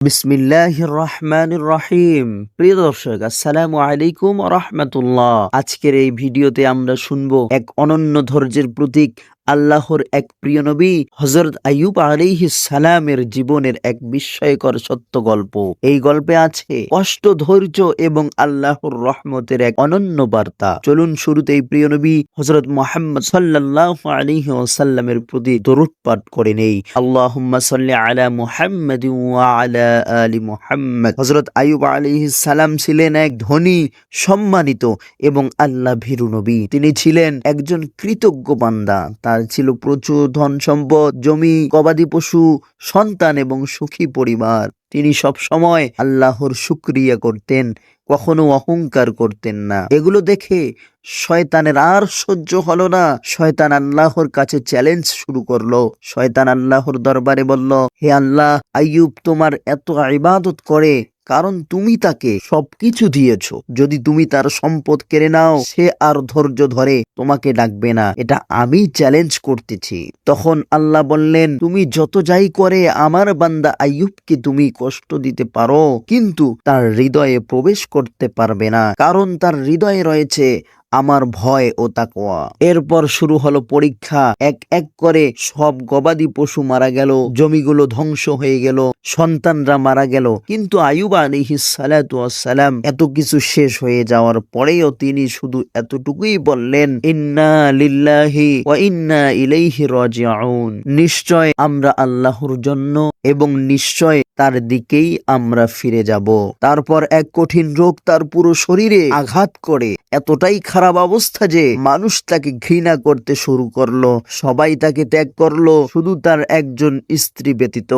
বিসমিল্লাহির রহমানির রহিম। প্রিয় দর্শক, আসসালামু আলাইকুম ওয়া রাহমাতুল্লাহ। আজকের এই ভিডিওতে আমরা শুনবো এক অনন্য ধৈর্যের প্রতীক আল্লাহর এক প্রিয় নবী হযরত আইয়ুব আলাইহিস সালামের জীবনের এক বিস্ময়কর সত্য গল্প। এই গল্পে আছে কষ্ট, ধৈর্য এবং আল্লাহর রহমতের এক অনন্য বার্তা। চলুন শুরুতেই প্রিয় নবী হযরত মুহাম্মদ সাল্লাল্লাহু আলাইহি ওয়াসাল্লামের প্রতি দরুদ পাঠ করে নেই। আল্লাহুম্মা সাল্লি আলা মুহাম্মাদিন ওয়া আলা আলি মুহাম্মদ। হযরত আইয়ুব আলাইহিস সালাম ছিলেন এক ধনী, সম্মানিত এবং আল্লাহ ভীরু নবী। তিনি ছিলেন একজন কৃতজ্ঞ বান্দা। তার ছিল প্রচুর ধন সম্পদ, জমি, গবাদি পশু, সন্তান এবং সুখী পরিবার। তিনি সব সময় আল্লাহর শুকরিয়া করতেন, কখনো অহংকার করতেন না। এগুলো দেখে শয়তানের আর সহ্য হলো না। শয়তান আল্লাহর কাছে চ্যালেঞ্জ শুরু করলো। শয়তান আল্লাহর দরবারে বলল, হে আল্লাহ, আইয়ুব তোমার এত ইবাদত করে কারণ তুমি তাকে সবকিছু দিয়েছো। যদি তুমি তার সম্পদ কেড়ে নাও, সে আর ধৈর্য ধরে তোমাকে ডাকবে না। এটা আমি চ্যালেঞ্জ করতেছি। তখন আল্লাহ বললেন, তুমি যত যাই করে আমার বান্দা আইয়ুবকে তুমি কষ্ট দিতে পারো, কিন্তু তার হৃদয়ে প্রবেশ করতে পারবে না, কারণ তার হৃদয়ে রয়েছে আমার ভয় ও তাকওয়া। এরপর শুরু হলো পরীক্ষা। এক এক করে সব গবাদি পশু মারা গেল, জমিগুলো ধ্বংস হয়ে গেল, সন্তানরা মারা গেল। কিন্তু আইয়ুব আলাইহিস সালাতু ওয়াস সালাম এত কিছু শেষ হয়ে যাওয়ার পরেও তিনি শুধু এতটুকুই বললেন, ইন্না লিল্লাহি ওয়া ইন্না ইলাইহি রাজিউন। নিশ্চয় আমরা আল্লাহর জন্য এবং নিশ্চয় তার দিকেই আমরা ফিরে যাব। তারপর এক কঠিন রোগ তার পুরো শরীরে আঘাত করে এতটাই খারাপ অবস্থা যে মানুষ তাকে ঘৃণা করতে শুরু করলো। সবাই তাকে ত্যাগ করলো, শুধু তার একজন স্ত্রী ব্যতীত।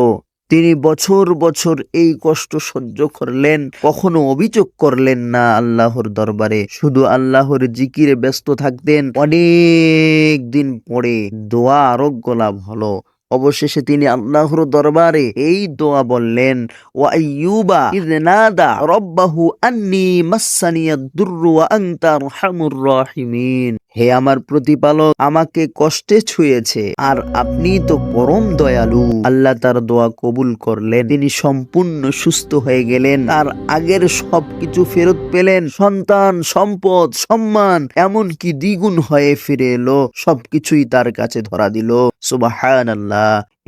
তিনি বছর বছর এই কষ্ট সহ্য করলেন, কখনো অভিযোগ করলেন না আল্লাহর দরবারে, শুধু আল্লাহর জিকিরে ব্যস্ত থাকতেন। অনেক দিন পরে দোয়া আরোগ্য লাভ হলো। অবশেষে তিনি আল্লাহর দরবারে এই দোয়া বললেন, ওয়া আইয়ুবা ইয নাদা রাব্বাহু আন্নী মাসসানিয়াদ দুররু ওয়া আনতা আরহামুর রাহিমিন। হে আমার প্রতিপালক, আমাকে কষ্টে ছুঁয়েছে আর আপনি তো পরম দয়ালু। আল্লাহ তার দোয়া কবুল করলেন। তিনি সম্পূর্ণ সুস্থ হয়ে গেলেন। তার আগের সবকিছু ফেরত পেলেন। সন্তান, সম্পদ, সম্মান এমনকি দ্বিগুণ হয়ে ফিরে এলো। সবকিছুই তার কাছে ধরা দিল। সুবহানাল্লাহ।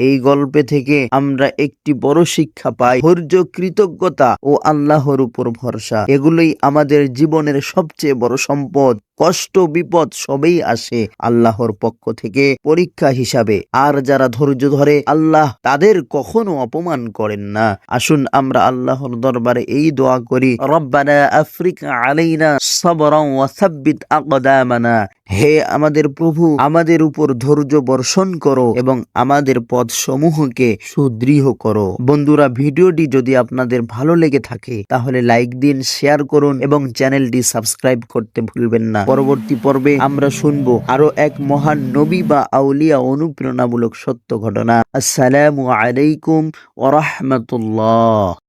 এই গল্পে থেকে আমরা একটি বড় শিক্ষা পাই। ধৈর্য, কৃতজ্ঞতা ও আল্লাহর উপর ভরসা, এগুলোই আমাদের জীবনের সবচেয়ে বড় সম্পদ। কষ্ট, বিপদ সবই আসে আল্লাহর পক্ষ থেকে পরীক্ষা হিসাবে। আর যারা ধৈর্য ধরে, আল্লাহ তাদের কখনো অপমান করেন না। আসুন আমরা আল্লাহর দরবারে এই দোয়া করি, রব্বানা আফরিক আলাইনা সাবরান ওয়া সাব্বিত আকদামানা। হে আমাদের প্রভু, আমাদের উপর ধৈর্য বর্ষণ করো এবং আমাদের পথ সমূহকে সুদৃঢ় করো। বন্ধুরা, ভিডিওটি যদি আপনাদের ভালো লেগে থাকে তাহলে লাইক দিন, শেয়ার করুন এবং চ্যানেলটি সাবস্ক্রাইব করতে ভুলবেন না। পরবর্তী পর্বে আমরা শুনবো আরো এক মহান নবী বা আউলিয়া অনুপ্রেরণামূলক সত্য ঘটনা। আসসালামু আলাইকুম ওয়া রাহমাতুল্লাহ।